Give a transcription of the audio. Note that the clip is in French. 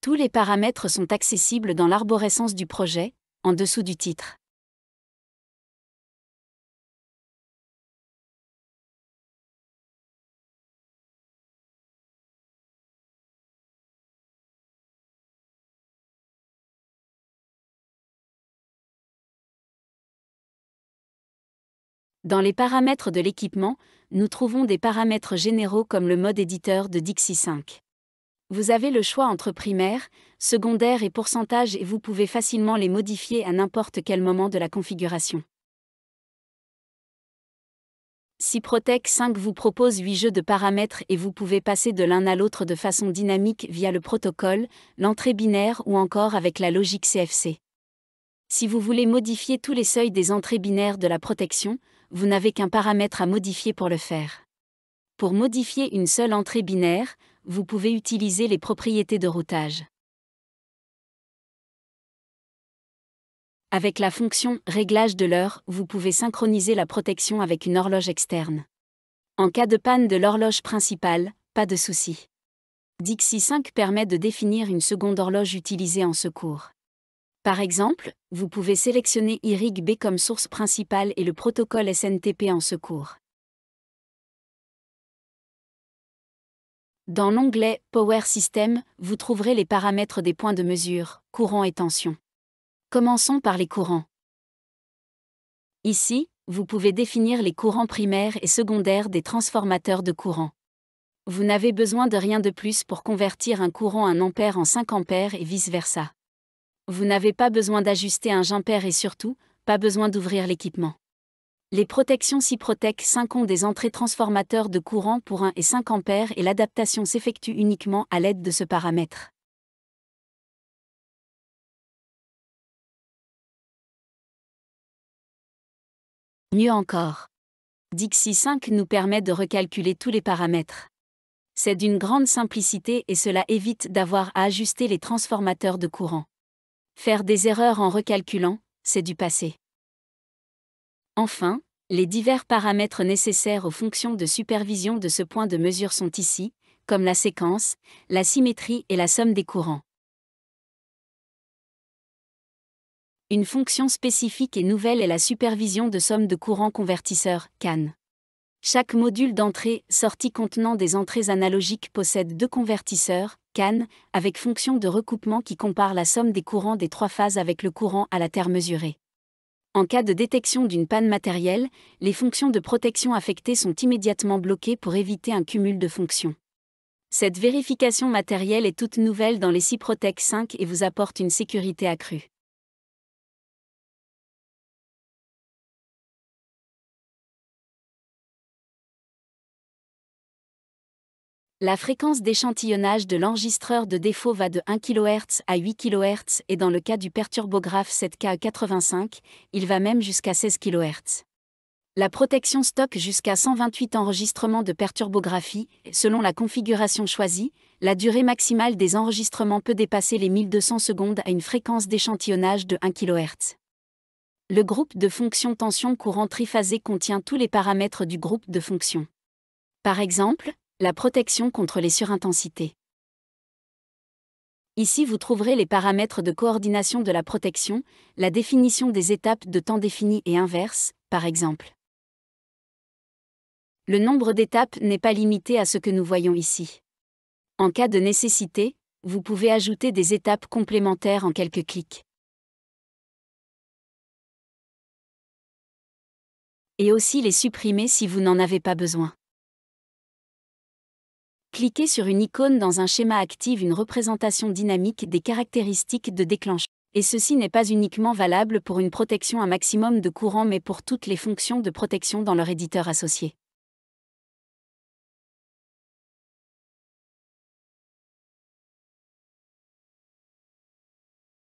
Tous les paramètres sont accessibles dans l'arborescence du projet, en dessous du titre. Dans les paramètres de l'équipement, nous trouvons des paramètres généraux comme le mode éditeur de DXi 5. Vous avez le choix entre primaire, secondaire et pourcentage et vous pouvez facilement les modifier à n'importe quel moment de la configuration. Cyprotec 5 vous propose 8 jeux de paramètres et vous pouvez passer de l'un à l'autre de façon dynamique via le protocole, l'entrée binaire ou encore avec la logique CFC. Si vous voulez modifier tous les seuils des entrées binaires de la protection, vous n'avez qu'un paramètre à modifier pour le faire. Pour modifier une seule entrée binaire, vous pouvez utiliser les propriétés de routage. Avec la fonction « Réglage de l'heure », vous pouvez synchroniser la protection avec une horloge externe. En cas de panne de l'horloge principale, pas de souci. DXi 5 permet de définir une seconde horloge utilisée en secours. Par exemple, vous pouvez sélectionner IRIG B comme source principale et le protocole SNTP en secours. Dans l'onglet « Power System », vous trouverez les paramètres des points de mesure, courant et tension. Commençons par les courants. Ici, vous pouvez définir les courants primaires et secondaires des transformateurs de courant. Vous n'avez besoin de rien de plus pour convertir un courant 1 ampère en 5 ampères et vice-versa. Vous n'avez pas besoin d'ajuster un jumper et surtout, pas besoin d'ouvrir l'équipement. Les protections Cyprotec 5 ont des entrées transformateurs de courant pour 1 et 5 ampères et l'adaptation s'effectue uniquement à l'aide de ce paramètre. Mieux encore, DXi 5 nous permet de recalculer tous les paramètres. C'est d'une grande simplicité et cela évite d'avoir à ajuster les transformateurs de courant. Faire des erreurs en recalculant, c'est du passé. Enfin, les divers paramètres nécessaires aux fonctions de supervision de ce point de mesure sont ici, comme la séquence, la symétrie et la somme des courants. Une fonction spécifique et nouvelle est la supervision de somme de courant convertisseur, CAN. Chaque module d'entrée-sortie contenant des entrées analogiques possède 2 convertisseurs, CAN, avec fonction de recoupement qui compare la somme des courants des 3 phases avec le courant à la terre mesurée. En cas de détection d'une panne matérielle, les fonctions de protection affectées sont immédiatement bloquées pour éviter un cumul de fonctions. Cette vérification matérielle est toute nouvelle dans les Cyprotec 5 et vous apporte une sécurité accrue. La fréquence d'échantillonnage de l'enregistreur de défaut va de 1 kHz à 8 kHz et dans le cas du perturbographe 7K85, il va même jusqu'à 16 kHz. La protection stocke jusqu'à 128 enregistrements de perturbographie. Selon la configuration choisie, la durée maximale des enregistrements peut dépasser les 1200 secondes à une fréquence d'échantillonnage de 1 kHz. Le groupe de fonctions tension courant triphasé contient tous les paramètres du groupe de fonctions. Par exemple, la protection contre les surintensités. Ici vous trouverez les paramètres de coordination de la protection, la définition des étapes de temps définies et inverses, par exemple. Le nombre d'étapes n'est pas limité à ce que nous voyons ici. En cas de nécessité, vous pouvez ajouter des étapes complémentaires en quelques clics. Et aussi les supprimer si vous n'en avez pas besoin. Cliquez sur une icône dans un schéma active une représentation dynamique des caractéristiques de déclenchement. Et ceci n'est pas uniquement valable pour une protection à maximum de courant mais pour toutes les fonctions de protection dans leur éditeur associé.